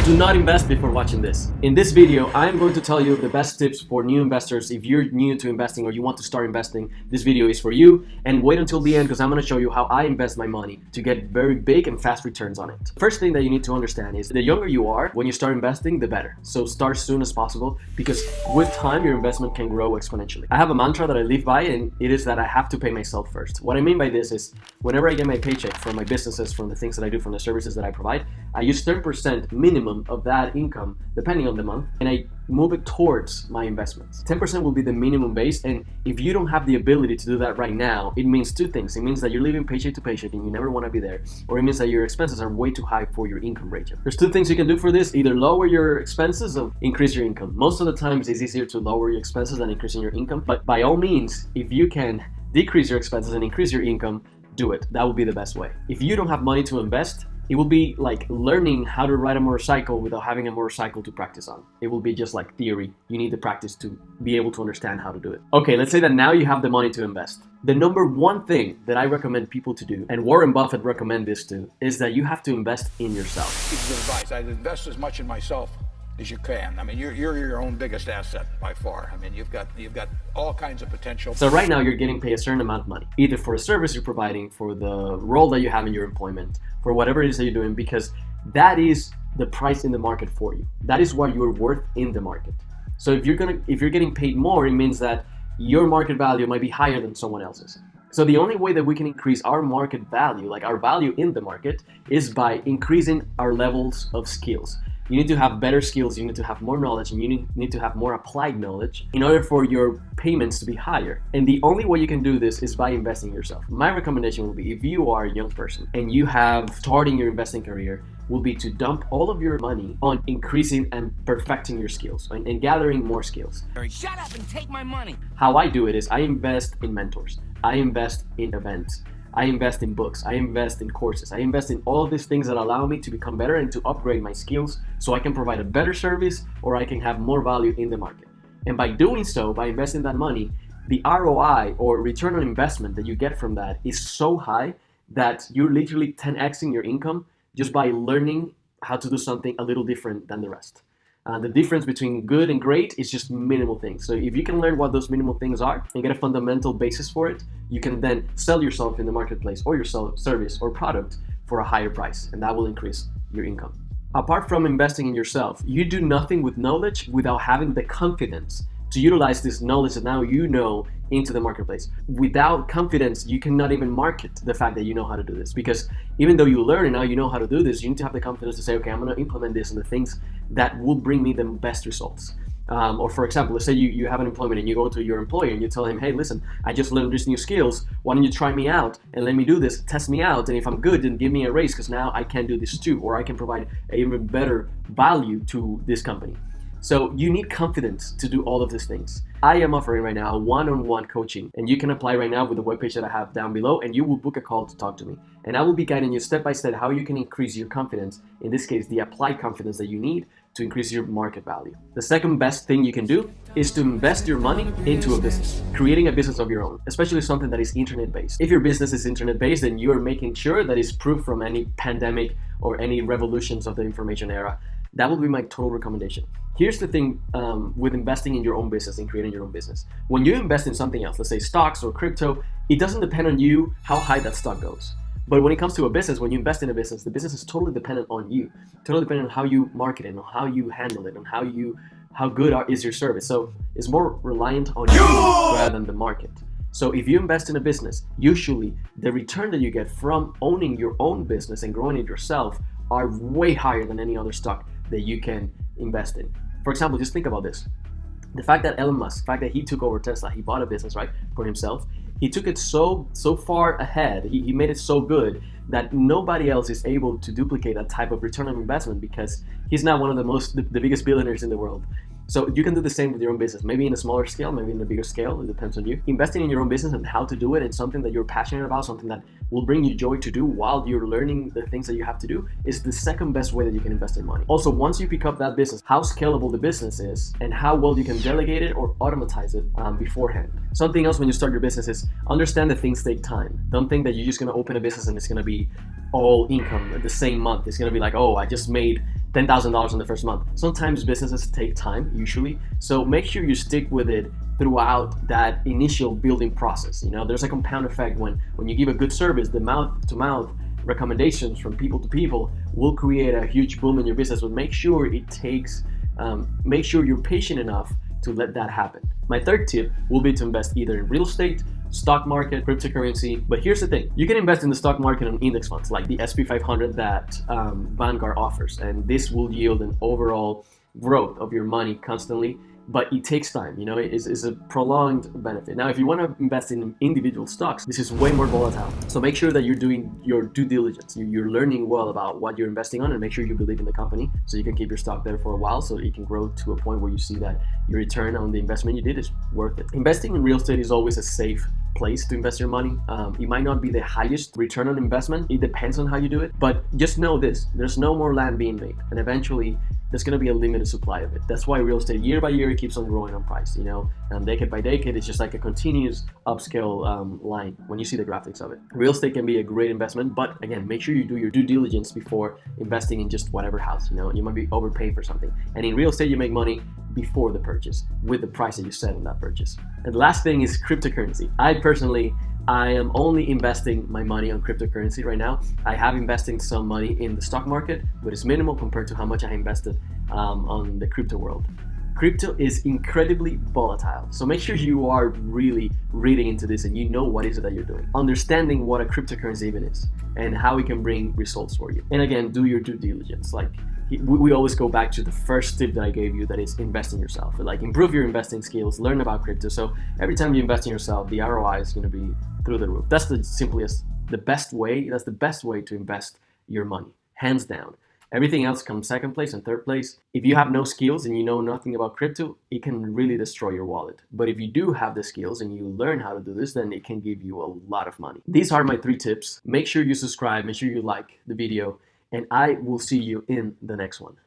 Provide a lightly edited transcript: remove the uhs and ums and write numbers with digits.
Do not invest before watching this. In this video, I'm going to tell you the best tips for new investors. If you're new to investing or you want to start investing, this video is for you. And wait until the end because I'm going to show you how I invest my money to get very big and fast returns on it. First thing that you need to understand is the younger you are, when you start investing, the better. So start as soon as possible because with time, your investment can grow exponentially. I have a mantra that I live by, and it is that I have to pay myself first. What I mean by this is whenever I get my paycheck from my businesses, from the things that I do, from the services that I provide, I use 30% minimum of that income, depending on the month, and I move it towards my investments. 10% will be the minimum base, and if you don't have the ability to do that right now, it means two things. It means that you're living paycheck to paycheck and you never want to be there, or it means that your expenses are way too high for your income ratio. There's two things you can do for this: either lower your expenses or increase your income. Most of the times it's easier to lower your expenses than increasing your income, but by all means, if you can decrease your expenses and increase your income, do it. That would be the best way. If you don't have money to invest, it will be like learning how to ride a motorcycle without having a motorcycle to practice on. It will be just like theory. You need the practice to be able to understand how to do it. Okay, let's say that now you have the money to invest. The number one thing that I recommend people to do, and Warren Buffett recommend this too, is that you have to invest in yourself. Piece of advice: I'd invest as much in myself as you can. I mean, you're your own biggest asset by far. I mean, you've got all kinds of potential. So right now you're getting paid a certain amount of money, either for a service you're providing, for the role that you have in your employment, for whatever it is that you're doing, because that is the price in the market for you. That is what you're worth in the market. So if you're getting paid more, it means that your market value might be higher than someone else's. So the only way that we can increase our market value, like our value in the market, is by increasing our levels of skills. You need to have better skills, you need to have more knowledge, and you need to have more applied knowledge in order for your payments to be higher. And the only way you can do this is by investing in yourself. My recommendation will be, if you are a young person and you have starting your investing career, will be to dump all of your money on increasing and perfecting your skills and gathering more skills. Shut up and take my money. How I do it is I invest in mentors, I invest in events, I invest in books, I invest in courses, I invest in all of these things that allow me to become better and to upgrade my skills so I can provide a better service or I can have more value in the market. And by doing so, by investing that money, the ROI or return on investment that you get from that is so high that you're literally 10xing your income just by learning how to do something a little different than the rest. The difference between good and great is just minimal things. So if you can learn what those minimal things are and get a fundamental basis for it, you can then sell yourself in the marketplace or your service or product for a higher price, and that will increase your income. Apart from investing in yourself, you do nothing with knowledge without having the confidence to utilize this knowledge that now you know into the marketplace. Without confidence, you cannot even market the fact that you know how to do this, because even though you learn and now you know how to do this, you need to have the confidence to say, okay, I'm going to implement this and the things that will bring me the best results. Or for example, let's say you have an employment and you go to your employer and you tell him, hey, listen, I just learned these new skills. Why don't you try me out and let me do this, test me out, and if I'm good, then give me a raise because now I can do this too, or I can provide an even better value to this company. So you need confidence to do all of these things. I am offering right now a one-on-one coaching, and you can apply right now with the webpage that I have down below, and you will book a call to talk to me. And I will be guiding you step by step how you can increase your confidence, in this case, the applied confidence that you need to increase your market value. The second best thing you can do is to invest your money into a business, creating a business of your own, especially something that is internet-based. If your business is internet-based, then you are making sure that it's proof from any pandemic or any revolutions of the information era. That will be my total recommendation. Here's the thing with investing in your own business and creating your own business. When you invest in something else, let's say stocks or crypto, it doesn't depend on you how high that stock goes. But when it comes to a business, when you invest in a business, the business is totally dependent on you, totally dependent on how you market it, on how you handle it, on how good is your service. So it's more reliant on you rather than the market. So if you invest in a business, usually the return that you get from owning your own business and growing it yourself are way higher than any other stock that you can invest in. For example, just think about this. The fact that Elon Musk, the fact that he took over Tesla, he bought a business, right, for himself. He took it so far ahead, he made it so good that nobody else is able to duplicate that type of return on investment because he's now one of the biggest billionaires in the world. So you can do the same with your own business, maybe in a smaller scale, maybe in a bigger scale, it depends on you. Investing in your own business and how to do it, it's something that you're passionate about, something that will bring you joy to do while you're learning the things that you have to do, is the second best way that you can invest in money. Also, once you pick up that business, how scalable the business is and how well you can delegate it or automatize it beforehand. Something else when you start your business is understand that things take time. Don't think that you're just gonna open a business and it's gonna be all income the same month. It's gonna be like, oh, I just made $10,000 in the first month. Sometimes businesses take time, usually, so make sure you stick with it throughout that initial building process. There's a compound effect when you give a good service. The mouth to mouth recommendations from people to people will create a huge boom in your business, but make sure you're patient enough to let that happen. My third tip will be to invest either in real estate, stock market, cryptocurrency. But here's the thing, you can invest in the stock market on index funds like the SP 500 that Vanguard offers, and this will yield an overall growth of your money constantly, but it takes time. It's a prolonged benefit. Now, if you want to invest in individual stocks, this is way more volatile. So make sure that you're doing your due diligence. You're learning well about what you're investing on, and make sure you believe in the company so you can keep your stock there for a while so it can grow to a point where you see that your return on the investment you did is worth it. Investing in real estate is always a safe place to invest your money. It might not be the highest return on investment. It depends on how you do it, but just know this, there's no more land being made, and eventually there's going to be a limited supply of it. That's why real estate year by year it keeps on growing on price, and decade by decade it's just like a continuous upscale line when you see the graphics of it. Real estate can be a great investment, but again, make sure you do your due diligence before investing in just whatever house. You might be overpaying for something, and in real estate you make money before the purchase with the price that you set on that purchase. And the last thing is cryptocurrency. I am only investing my money on cryptocurrency right now. I have invested some money in the stock market, but it's minimal compared to how much I invested on the crypto world. Crypto is incredibly volatile, so make sure you are really reading into this and you know what is it that you're doing. Understanding what a cryptocurrency even is and how it can bring results for you. And again, do your due diligence. Like we always go back to the first tip that I gave you, that is invest in yourself. Like improve your investing skills, learn about crypto. So every time you invest in yourself, the ROI is going to be through the roof. That's the best way to invest your money, hands down. Everything else comes second place and third place. If you have no skills and you know nothing about crypto, it can really destroy your wallet. But if you do have the skills and you learn how to do this, then it can give you a lot of money. These are my 3 tips. Make sure you subscribe, make sure you like the video, and I will see you in the next one.